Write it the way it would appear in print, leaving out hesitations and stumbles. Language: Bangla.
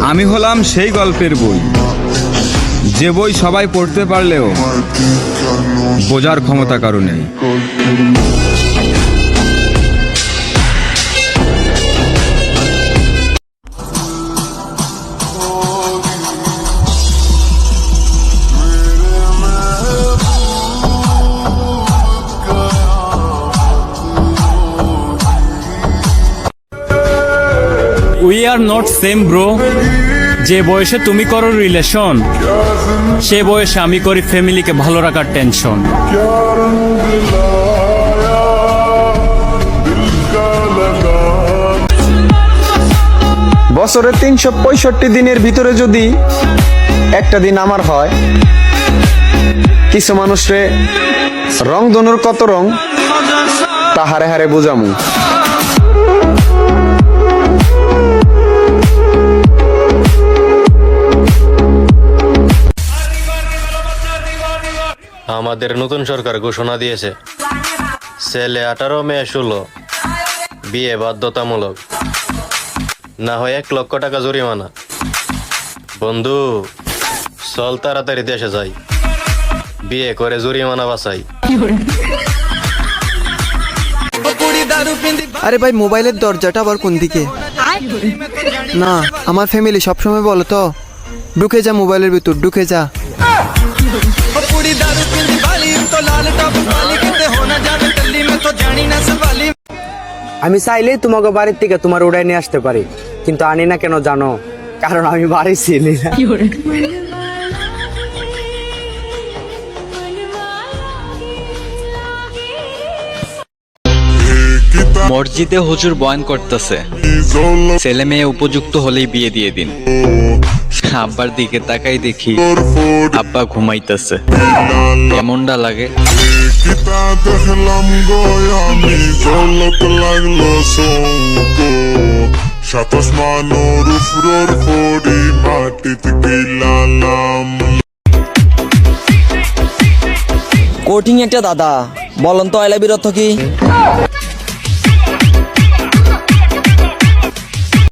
আমি হলাম সেই গল্পের বই, যে বই সবাই পড়তে পারলেও বোঝার ক্ষমতা কারো নেই। We are not same bro. যে বয়সে তুমি করো রিলেশন, সে বয়সে আমি করি ফ্যামিলিকে ভালো রাখার টেনশন। বছরের 365 দিনের ভিতরে যদি একটা দিন আমার হয়, কিছু মানুষরে রং ধনুর কত রং তা হারে হারে বুঝামু। আমাদের নতুন সরকার ঘোষণা দিয়েছে, ছেলে 18 মেয়ে 16, বিয়ে বাধ্যতামূলক, না হয় 1 লক্ষ টাকা জরিমানা। বন্ধু চল তাড়াতাড়ি দেশে যাই, বিয়ে করে জরিমানা বাঁচাই। আরে ভাই, মোবাইলের দরজাটা আবার কোন দিকে? না, আমার ফ্যামিলি সবসময় বলো তো, ঢুকে যা মোবাইলের ভিতর, ঢুকে যা। আমি চাইলেই তোমাকে বাড়ির থেকে তোমার উড়াই নিয়ে আসতে পারি, কিন্তু আনি না কেন জানো? কারণ আমি বাড়ি ছিলি না। মসজিদে হুজুর বয়ান করতেছে, ছেলে মেয়ে উপযুক্ত হলেই বিয়ে দিয়ে দিন। আব্বার দিকে তাকাই দেখি আব্বা ঘুমাইতেছে। কেমনটা লাগে? দেখলাম গো আমি ঝলক লাগলো সৌকো, 27 মানোর উপর পড়ি মাটিতে গিলালাম। কোটিং একটা দাদা, বলুন তো আইলা বিরত কি?